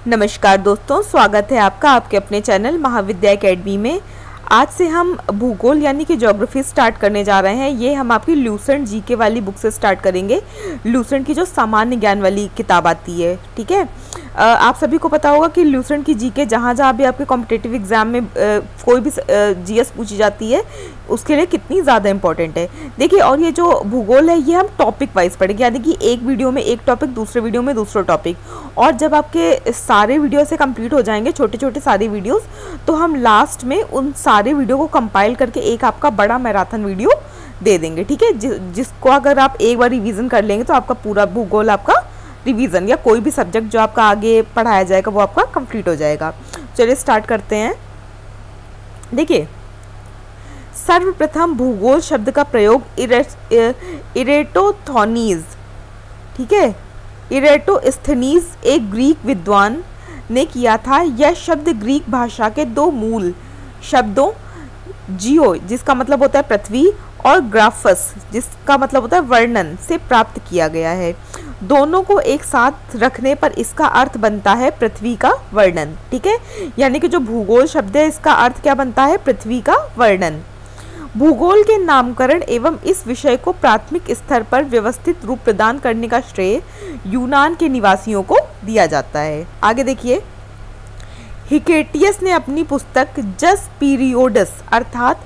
नमस्कार दोस्तों, स्वागत है आपका आपके अपने चैनल महाविद्या एकेडमी में। आज से हम भूगोल यानी कि ज्योग्राफी स्टार्ट करने जा रहे हैं। ये हम आपकी लूसेंट जीके वाली बुक से स्टार्ट करेंगे। लूसेंट की जो सामान्य ज्ञान वाली किताब आती है, ठीक है। आप सभी को पता होगा कि लूसेंट की जीके जहाँ भी आपके कॉम्पिटिटिव एग्जाम में कोई भी जीएस पूछी जाती है उसके लिए कितनी ज़्यादा इंपॉर्टेंट है। देखिए, और ये जो भूगोल है ये हम टॉपिक वाइज पढ़ेंगे, यानी कि एक वीडियो में एक टॉपिक, दूसरे वीडियो में दूसरा टॉपिक। और जब आपके सारे वीडियो से कंप्लीट हो जाएंगे, छोटे छोटे सारे वीडियोस, तो हम लास्ट में उन सारे वीडियो को कंपाइल करके एक आपका बड़ा मैराथन वीडियो दे देंगे, ठीक है। जिसको अगर आप एक बार रिवीजन कर लेंगे तो आपका पूरा भूगोल आपका रिवीजन या कोई भी सब्जेक्ट जो आपका आगे पढ़ाया जाएगा वो आपका कंप्लीट हो जाएगा। चलिए स्टार्ट करते हैं। देखिए, सर्वप्रथम भूगोल शब्द का प्रयोग इरेटोस्थनीज, ठीक है, इरेटोस्थनीज एक ग्रीक विद्वान ने किया था। यह शब्द ग्रीक भाषा के दो मूल शब्दों जियो, जिसका मतलब होता है पृथ्वी, और ग्राफस, जिसका मतलब होता है वर्णन, से प्राप्त किया गया है। दोनों को एक साथ रखने पर इसका अर्थ बनता है पृथ्वी का वर्णन, ठीक है। यानी कि जो भूगोल शब्द है इसका अर्थ क्या बनता है? पृथ्वी का वर्णन। भूगोल के नामकरण एवं इस विषय को प्राथमिक स्तर पर व्यवस्थित रूप प्रदान करने का श्रेय यूनान के निवासियों को दिया जाता है। आगे देखिए, हिकेटियस ने अपनी पुस्तक जस पीरियोडस अर्थात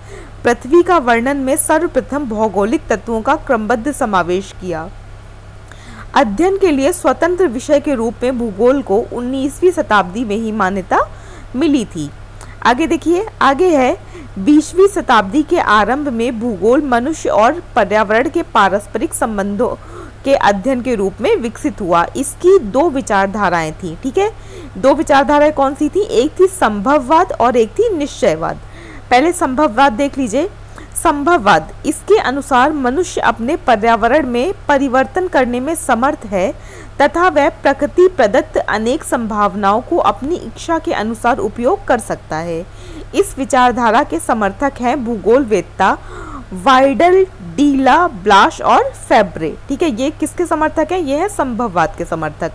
पृथ्वी का वर्णन में सर्वप्रथम भौगोलिक तत्वों का क्रमबद्ध समावेश किया। अध्ययन के लिए स्वतंत्र विषय के रूप में भूगोल को 19वीं शताब्दी में ही मान्यता मिली थी। आगे देखिए, आगे है 20वीं शताब्दी के आरंभ में भूगोल मनुष्य और पर्यावरण के पारस्परिक संबंधों के अध्ययन के रूप में विकसित हुआ। इसकी दो विचारधाराएं थी, ठीक है। दो विचारधाराएं कौन सी थी? एक थी संभववाद और एक थी निश्चयवाद। पहले संभववाद देख लीजिए। संभववाद, इसके अनुसार मनुष्य अपने पर्यावरण में परिवर्तन करने में समर्थ है तथा वह प्रकृति प्रदत्त अनेक संभावनाओं को अपनी इच्छा के अनुसार उपयोग कर सकता है। इस विचारधारा के समर्थक हैं भूगोलवेत्ता वाइडल, डीला, ब्लाश और फेब्रे, ठीक है। ये किसके समर्थक हैं? ये है संभववाद के समर्थक।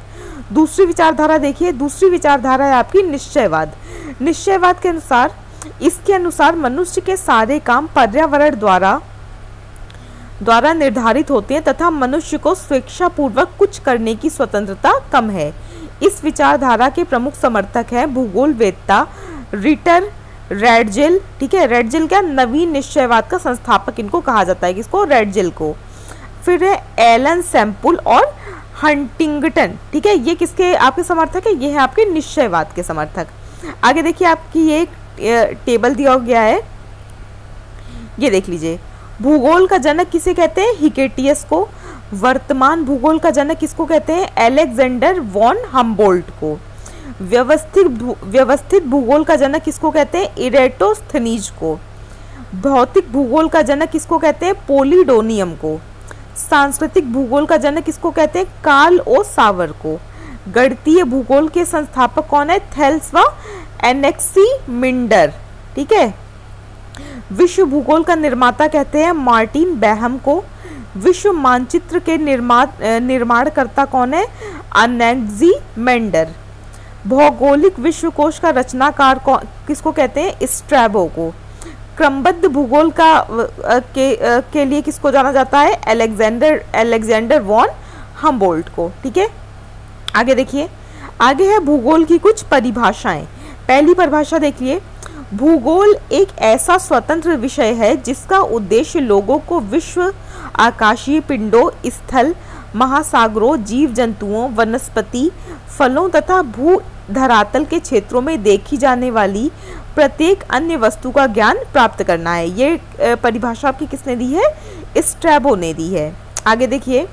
दूसरी विचारधारा देखिए, दूसरी विचारधारा है आपकी निश्चयवाद। निश्चयवाद के अनुसार, इसके अनुसार मनुष्य के सारे काम पर्यावरण द्वारा निर्धारित होते हैं तथा मनुष्य को स्वेच्छापूर्वक कुछ करने की स्वतंत्रता कम है। इस विचारधारा के प्रमुख समर्थक हैं भूगोलवेत्ता रिटर रैडजेल, ठीक है। रैडजेल क्या? नवीन निश्चयवाद का संस्थापक इनको कहा जाता है, किसको? रैडजेल को। फिर है एलन सैम्पुल और हंटिंगटन, ठीक है। ये किसके आपके समर्थक है? ये है आपके निश्चयवाद के समर्थक। आगे देखिए, आपकी ये टेबल दिया गया है, ये देख लीजिए। भूगोल का जनक किसे कहते हैं? हिकेटियस को। वर्तमान भूगोल का जनक किसको कहते हैं? अलेक्जेंडर वॉन हम्बोल्ट को। व्यवस्थित भूगोल का जनक किसको कहते हैं? इरेटोस्थनीज को। भौतिक भूगोल का जनक किसको कहते हैं? पोलिडोनियम को। सांस्कृतिक भूगोल का जनक किसको कहते हैं? कार्ल ओ सावर को। गणितीय भूगोल के संस्थापक कौन है? थेल्स व एनेक्सीमिंडर, ठीक है। विश्व भूगोल का निर्माता कहते हैं मार्टिन बेहम को। विश्व मानचित्र के निर्माणकर्ता कौन है? एनेक्सीमेंडर। भौगोलिक विश्वकोश का रचनाकार किसको कहते हैं? स्ट्रैबो को। क्रमबद्ध भूगोल के लिए किसको जाना जाता है? अलेक्जेंडर वॉन हम्बोल्ट को, ठीक है। आगे देखिए, आगे है भूगोल की कुछ परिभाषाएं। पहली परिभाषा देखिए, भूगोल एक ऐसा स्वतंत्र विषय है जिसका उद्देश्य लोगों को विश्व, आकाशीय पिंडों, स्थल, महासागरों, जीव जंतुओं, वनस्पति, फलों तथा भू धरातल के क्षेत्रों में देखी जाने वाली प्रत्येक अन्य वस्तु का ज्ञान प्राप्त करना है। ये परिभाषा आपकी किसने दी है? स्ट्रैबो ने दी है। आगे देखिए,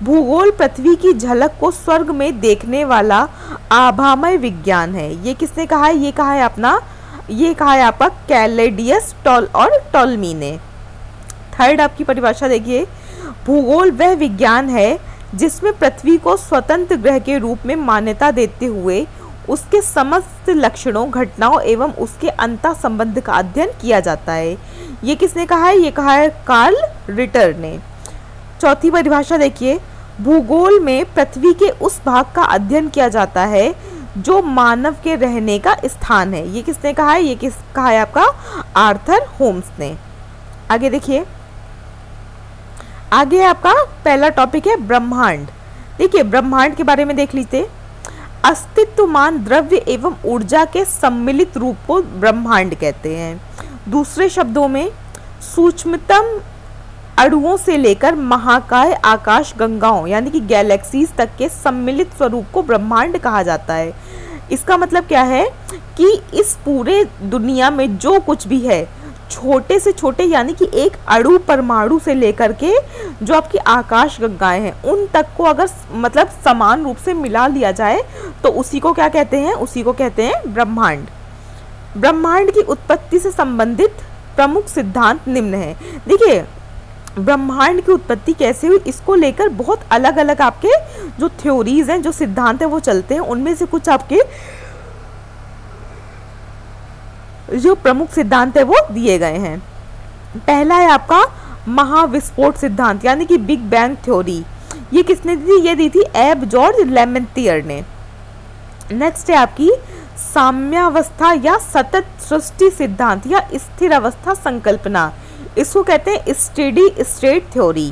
भूगोल पृथ्वी की झलक को स्वर्ग में देखने वाला आभामय विज्ञान है। ये किसने कहा है? ये कहा है आपका कैलेडियस और टॉलमी ने। थर्ड आपकी परिभाषा देखिए, भूगोल वह विज्ञान है जिसमें पृथ्वी को स्वतंत्र ग्रह के रूप में मान्यता देते हुए उसके समस्त लक्षणों, घटनाओं एवं उसके अंतः संबंध का अध्ययन किया जाता है। ये किसने कहा है? ये कहा है कार्ल रिटर ने। चौथी परिभाषा देखिए, भूगोल में पृथ्वी के उस भाग का अध्ययन किया जाता है जो मानव के रहने का स्थान है। ये किसने कहा है? ये किस कहा है? आपका आर्थर होम्स ने। आगे देखिए, आगे आपका पहला टॉपिक है ब्रह्मांड। देखिए ब्रह्मांड के बारे में देख लीजिए। अस्तित्वमान द्रव्य एवं ऊर्जा के सम्मिलित रूप को ब्रह्मांड कहते हैं। दूसरे शब्दों में सूक्ष्मतम अणुओं से लेकर महाकाय आकाश गंगाओं यानी कि गैलेक्सीज तक के सम्मिलित स्वरूप को ब्रह्मांड कहा जाता है। इसका मतलब क्या है कि इस पूरे दुनिया में जो कुछ भी है, छोटे से छोटे यानी कि एक अणु परमाणु से लेकर के जो आपकी आकाश गंगाएं हैं उन तक को अगर मतलब समान रूप से मिला लिया जाए तो उसी को क्या कहते हैं? उसी को कहते हैं ब्रह्मांड। ब्रह्मांड की उत्पत्ति से संबंधित प्रमुख सिद्धांत निम्न है। देखिए ब्रह्मांड की उत्पत्ति कैसे हुई इसको लेकर बहुत अलग अलग आपके जो थ्योरीज हैं, जो सिद्धांत हैं वो चलते हैं। उनमें से कुछ आपके जो प्रमुख सिद्धांत है वो दिए गए हैं। पहला है आपका महाविस्फोट सिद्धांत यानी कि बिग बैंग थ्योरी। ये किसने दी थी? ये दी थी एब जॉर्ज लेमेंटियर ने। नेक्स्ट है आपकी साम्यावस्था या सतत सृष्टि सिद्धांत या स्थिर अवस्था संकल्पना। इसको कहते हैं स्टेडी स्टेट थ्योरी।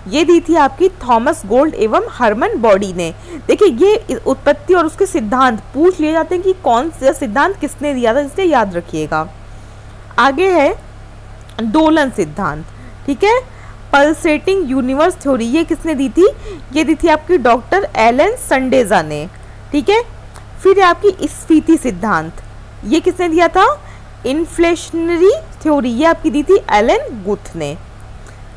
ये दी थी आपकी थॉमस गोल्ड एवं हरमन बॉडी ने। देखिए ये उत्पत्ति और उसके सिद्धांत पूछ लिए जाते हैं कि कौन सा सिद्धांत किसने दिया था, इसलिए याद रखिएगा। आगे है दोलन सिद्धांत, ठीक है। पल्सेटिंग यूनिवर्स थ्योरी ये किसने दी थी? ये दी थी आपकी डॉक्टर एलन संडेजा ने, ठीक है। फिर आपकी स्फीति सिद्धांत, ये किसने दिया था? इन्फ्लेशनरी थ्योरी, ये आपकी दी थी एलन गुथ ने।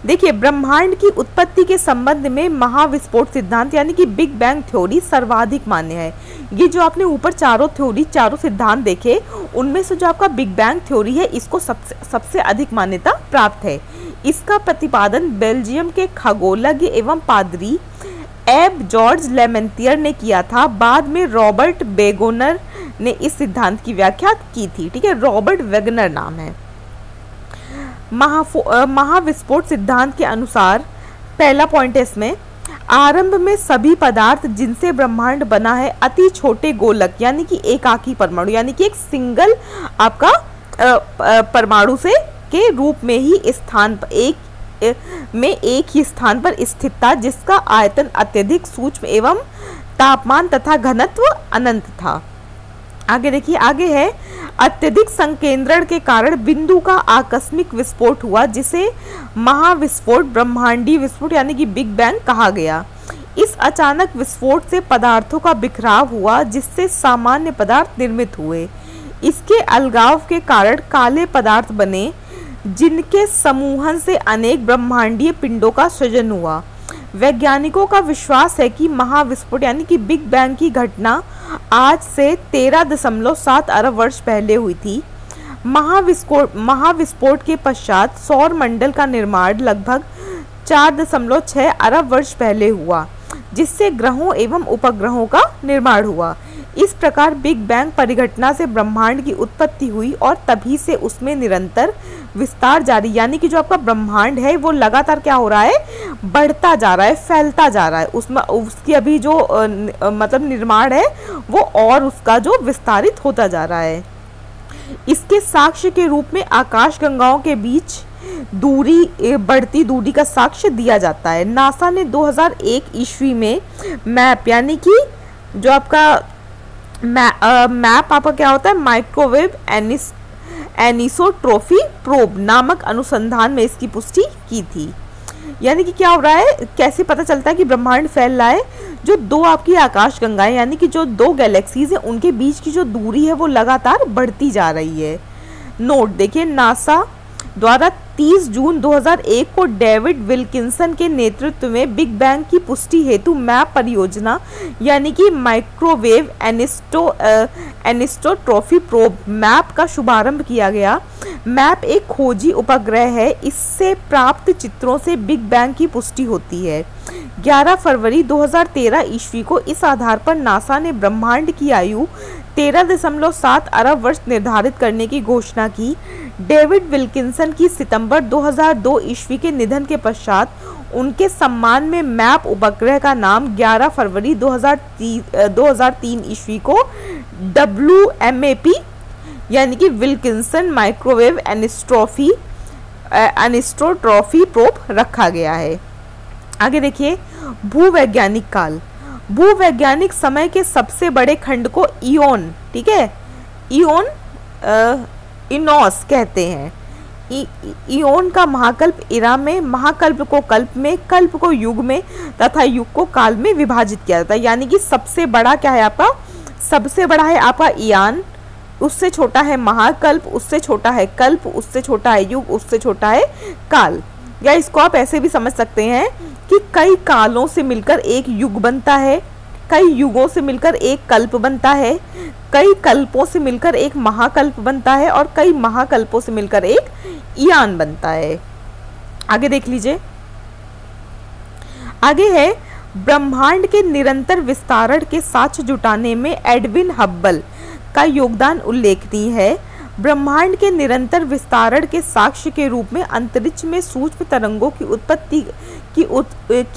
देखिए ब्रह्मांड की उत्पत्ति के संबंध में महाविस्फोट सिद्धांत यानी कि बिग बैंग थ्योरी सर्वाधिक मान्य है। ये जो आपने ऊपर चारों सिद्धांत देखे उनमें से जो आपका बिग बैंग थ्योरी है इसको सबसे अधिक मान्यता प्राप्त है। इसका प्रतिपादन बेल्जियम के खगोलज्ञ एवं पादरी एब जॉर्ज लेमेंटियर ने किया था। बाद में रॉबर्ट वेगनर ने इस सिद्धांत की व्याख्या की थी, ठीक है। रॉबर्ट वेगनर नाम है। महाविस्फोट सिद्धांत के अनुसार पहला पॉइंट है इसमें, आरंभ में सभी पदार्थ जिनसे ब्रह्मांड बना है अति छोटे गोलक यानी कि एकाकी परमाणु यानी कि एक सिंगल आपका परमाणु से के रूप में ही एक ही स्थान पर स्थित था, जिसका आयतन अत्यधिक सूक्ष्म एवं तापमान तथा घनत्व अनंत था। आगे देखिए, आगे है अत्यधिक संकेंद्रण के कारण बिंदु का आकस्मिक विस्फोट हुआ, जिसे महाविस्फोट ब्रह्मांडीय विस्फोट यानी कि बिग बैंग कहा गया। इस अचानक विस्फोट से पदार्थों का बिखराव हुआ, जिससे सामान्य पदार्थ निर्मित हुए। इसके अलगाव के कारण काले पदार्थ बने, जिनके समूहन से अनेक ब्रह्मांडीय पिंडों का सृजन हुआ। वैज्ञानिकों का विश्वास है कि महाविस्फोट यानी कि बिग बैंग की घटना आज से 13.7 अरब वर्ष पहले हुई थी। महाविस्फोट के पश्चात सौर मंडल का निर्माण लगभग 4.6 अरब वर्ष पहले हुआ, जिससे ग्रहों एवं उपग्रहों का निर्माण हुआ। इस प्रकार बिग बैंग परिघटना से ब्रह्मांड की उत्पत्ति हुई और तभी से उसमें निरंतर विस्तार जारी, यानी कि जो आपका ब्रह्मांड है वो लगातार क्या हो रहा है, बढ़ता जा रहा है, फैलता जा रहा है। उसमें उसकी अभी जो मतलब निर्माण है वो और उसका जो विस्तारित होता जा रहा है। इसके साक्ष्य के रूप में आकाश गंगाओं के बीच बढ़ती दूरी का साक्ष्य दिया जाता है। नासा ने 2001 ईस्वी में मैप यानी कि जो आपका मैप आपका क्या होता है, माइक्रोवेव एनिसोट्रॉपी प्रोब नामक अनुसंधान में इसकी पुष्टि की थी। यानी कि क्या हो रहा है, कैसे पता चलता है कि ब्रह्मांड फैल रहा है, जो दो आपकी आकाश गंगाएं यानी कि जो दो गैलेक्सीज है उनके बीच की जो दूरी है वो लगातार बढ़ती जा रही है। नोट देखिए, नासा द्वारा 30 जून 2001 को डेविड विल्किंसन के नेतृत्व में बिग बैंग की पुष्टि हेतु मैप परियोजना यानी कि माइक्रोवेव एनिसोट्रॉपी प्रोब मैप का शुभारंभ किया गया। मैप एक खोजी उपग्रह है, इससे प्राप्त चित्रों से बिग बैंग की पुष्टि होती है। 11 फरवरी 2013 ईस्वी को इस आधार पर नासा ने ब्रह्मांड की आयु 13.7 अरब वर्ष निर्धारित करने की घोषणा की। डेविड विल्किंसन की सितंबर 2002 ईस्वी के निधन के पश्चात उनके सम्मान में मैप उपग्रह का नाम 11 फरवरी 2003 ईस्वी को WMAP यानी कि विल्किंसन माइक्रोवेव एनिस्ट्रोट्रॉफी प्रोब रखा गया है। आगे देखिए, भूवैज्ञानिक काल। भूवैज्ञानिक समय के सबसे बड़े खंड को इयोन, ठीक है, इनोस कहते हैं। इयोन का महाकल्प इरा में, महाकल्प को कल्प में, कल्प को युग में तथा युग को काल में विभाजित किया जाता है। यानी कि सबसे बड़ा क्या है आपका, सबसे बड़ा है आपका इयान, उससे छोटा है महाकल्प, उससे छोटा है कल्प, उससे छोटा है युग, उससे छोटा है काल। या इसको आप ऐसे भी समझ सकते हैं कि कई कालों से मिलकर एक युग बनता है, कई युगों से मिलकर एक कल्प बनता है, कई कल्पों से मिलकर एक महाकल्प बनता है और कई महाकल्पों से मिलकर एक इयान बनता है। आगे देख लीजिए, आगे है ब्रह्मांड के निरंतर विस्तारण के साक्ष्य जुटाने में एडविन हब्बल का योगदान उल्लेखनीय है। ब्रह्मांड के निरंतर विस्तारण के साक्ष्य के रूप में अंतरिक्ष में सूक्ष्म तरंगों की उत्पत्ति की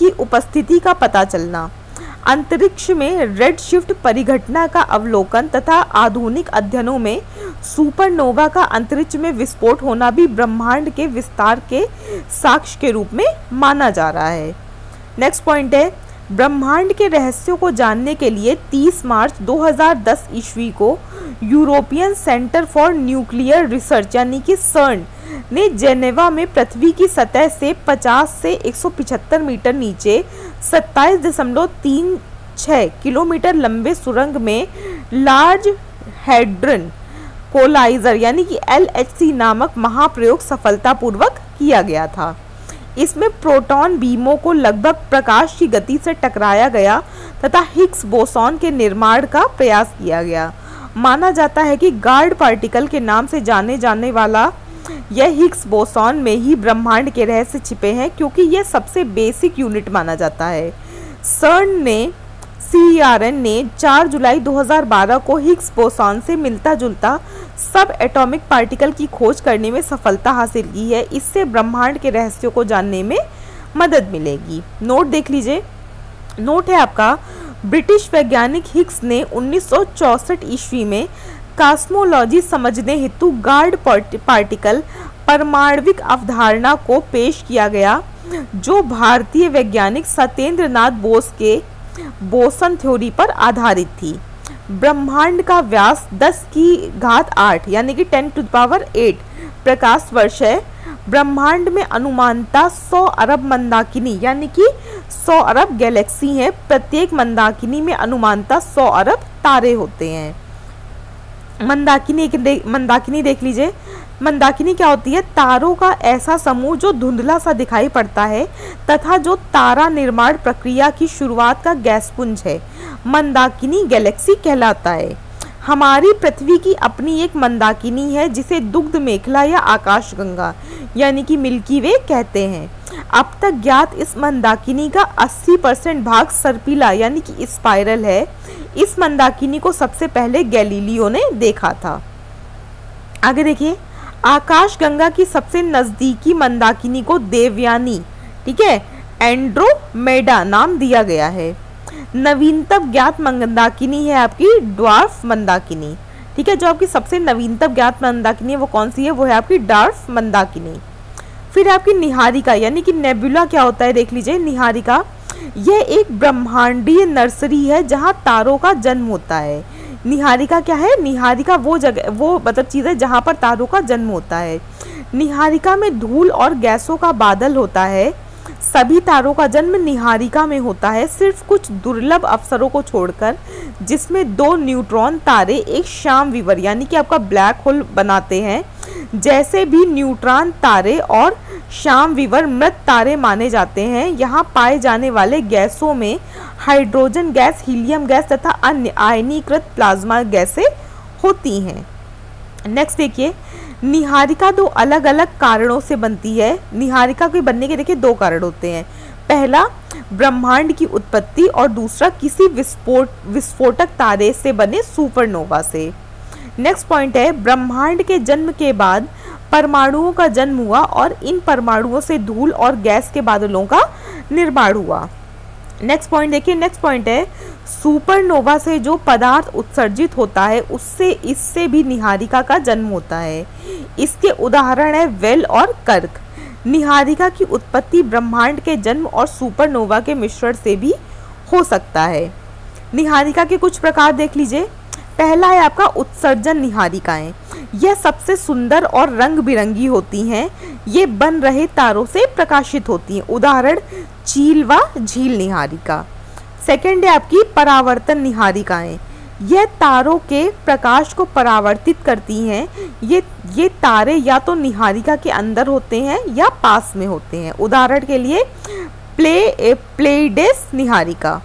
उपस्थिति का पता चलना, अंतरिक्ष में रेडशिफ्ट परिघटना का अवलोकन तथा आधुनिक अध्ययनों में सुपरनोवा का अंतरिक्ष में विस्फोट होना भी ब्रह्मांड के विस्तार के साक्ष्य के रूप में माना जा रहा है। नेक्स्ट पॉइंट है, ब्रह्मांड के रहस्यों को जानने के लिए 30 मार्च 2010 ईस्वी को European centre for nuclear research यानी कि सर्न ने जेनेवा में पृथ्वी की सतह से 50 से 175 मीटर नीचे 27.36 किलोमीटर लंबे सुरंग में लार्ज हैड्रन कोलाइजर यानी कि LHC नामक महाप्रयोग सफलतापूर्वक किया गया था। इसमें प्रोटॉन बीमों को लगभग प्रकाश की गति से टकराया गया तथा हिग्स बोसॉन के निर्माण का प्रयास किया गया। माना जाता है कि गार्ड पार्टिकल के नाम से जाने जाने वाला यह हिग्स बोसॉन में ही ब्रह्मांड के रहस्य छिपे हैं, क्योंकि यह सबसे बेसिक यूनिट माना जाता है। CERN ने 4 जुलाई 2012 को हिग्स बोसॉन से मिलता जुलता सब एटॉमिक पार्टिकल की खोज करने में सफलता हासिल की है। इससे ब्रह्मांड के रहस्यों को जानने में मदद मिलेगी। नोट देख लीजिए, नोट है आपका, ब्रिटिश वैज्ञानिक हिग्स ने 1964 ईस्वी में कॉस्मोलॉजी समझने हेतु गार्ड पार्टिकल परमाणविक अवधारणा को पेश किया गया, जो भारतीय वैज्ञानिक सत्येंद्र नाथ बोस के बोसन थ्योरी पर आधारित थी। ब्रह्मांड का व्यास 10⁸ यानी कि 10⁸ प्रकाश वर्ष है। ब्रह्मांड में अनुमानतः 100 अरब मंदाकिनी यानी कि 100 अरब गैलेक्सी हैं। प्रत्येक मंदाकिनी में अनुमानतः 100 अरब तारे होते हैं। मंदाकिनी देख लीजिए, मंदाकिनी क्या होती है, तारों का ऐसा समूह जो धुंधला सा दिखाई पड़ता है तथा जो तारा निर्माण प्रक्रिया की शुरुआत का गैसपुंज है, मंदाकिनी गैलेक्सी कहलाता है। हमारी पृथ्वी की अपनी एक मंदाकिनी है जिसे दुग्ध मेखला या आकाशगंगा यानी कि मिल्की वे कहते हैं। अब तक ज्ञात इस मंदाकिनी का 80% भाग सर्पिला यानी कि स्पाइरल है। इस मंदाकिनी को सबसे पहले गैलीलियो ने देखा था। आगे देखिए, आकाशगंगा की सबसे नजदीकी मंदाकिनी को देवयानी, ठीक है, एंड्रोमेडा नाम दिया गया है। नवीनतम ज्ञात मंदाकिनी है आपकी ड्वार्फ मंदाकिनी, ठीक है। जो आपकी सबसे नवीनतम ज्ञात मंदाकिनी है वो कौन सी है, वो है आपकी ड्वार्फ मंदाकिनी। फिर आपकी निहारिका यानी कि नेबुला क्या होता है, देख लीजिए। निहारिका यह एक ब्रह्मांडीय नर्सरी है जहां तारों का जन्म होता है। निहारिका क्या है, निहारिका वो जगह, वो मतलब चीज़ है जहां पर तारों का जन्म होता है। निहारिका में धूल और गैसों का बादल होता है। सभी तारों का जन्म निहारिका में होता है, सिर्फ कुछ दुर्लभ अवसरों को छोड़कर, जिसमें 2 न्यूट्रॉन तारे एक शाम विवर यानी कि आपका ब्लैक होल बनाते हैं। जैसे भी न्यूट्रॉन तारे और शाम विवर मृत तारे माने जाते हैं। यहाँ पाए जाने वाले गैसों में हाइड्रोजन गैस, हीलियम गैस तथा अन्य आयनीकृत प्लाज्मा गैसें होती हैं। नेक्स्ट देखिए, निहारिका 2 अलग अलग कारणों से बनती है। निहारिका के बनने के देखिए 2 कारण होते हैं। पहला, ब्रह्मांड की उत्पत्ति और दूसरा किसी विस्फोटक तारे से बने सुपरनोवा से। नेक्स्ट पॉइंट है, ब्रह्मांड के जन्म के बाद परमाणुओं का जन्म हुआ और इन परमाणुओं से धूल और गैस के बादलों का निर्माण हुआ। नेक्स्ट पॉइंट देखिए, नेक्स्ट पॉइंट है सुपरनोवा से जो पदार्थ उत्सर्जित होता है उससे इससे भी निहारिका का जन्म होता है। इसके उदाहरण है वेल और कर्क। निहारिका की उत्पत्ति ब्रह्मांड के जन्म और सुपरनोवा के मिश्रण से भी हो सकता है। निहारिका के कुछ प्रकार देख लीजिए। पहला है आपका उत्सर्जन निहारिकाएं। यह सबसे सुंदर और रंग बिरंगी होती हैं। ये बन रहे तारों से प्रकाशित होती हैं। उदाहरण चील व झील निहारिका। सेकंड है आपकी परावर्तन निहारिकाएं। यह तारों के प्रकाश को परावर्तित करती हैं। ये तारे या तो निहारिका के अंदर होते हैं या पास में होते हैं। उदाहरण के लिए प्लेइडेस निहारिका।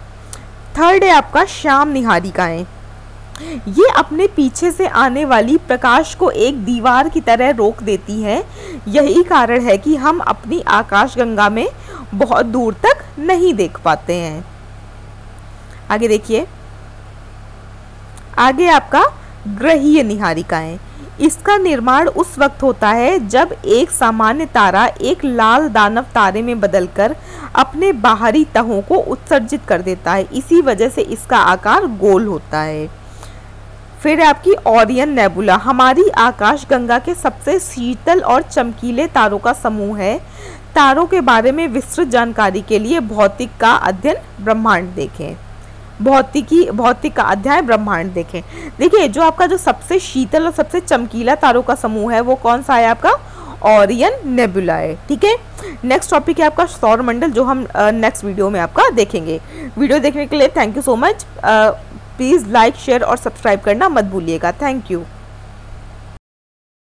थर्ड है आपका श्याम निहारिकाएं। ये अपने पीछे से आने वाली प्रकाश को एक दीवार की तरह रोक देती है। यही कारण है कि हम अपनी आकाशगंगा में बहुत दूर तक नहीं देख पाते हैं। आगे देखिए, आगे आपका ग्रहीय निहारिकाएं। इसका निर्माण उस वक्त होता है जब एक सामान्य तारा एक लाल दानव तारे में बदलकर अपने बाहरी तहों को उत्सर्जित कर देता है। इसी वजह से इसका आकार गोल होता है। फिर आपकी ओरियन नेबुला हमारी आकाशगंगा के सबसे शीतल और चमकीले तारों का समूह है। तारों के बारे में विस्तृत जानकारी के लिए भौतिक का अध्ययन ब्रह्मांड देखें। भौतिक का अध्याय ब्रह्मांड देखें। देखिए, जो आपका जो सबसे शीतल और सबसे चमकीला तारों का समूह है वो कौन सा है? आपका ओरियन नेबुला है। ठीक है, नेक्स्ट टॉपिक है आपका सौर मंडल, जो हम नेक्स्ट वीडियो में आपका देखेंगे। वीडियो देखने के लिए thank you so much. Please like, share और सब्सक्राइब करना मत भूलिएगा। Thank you.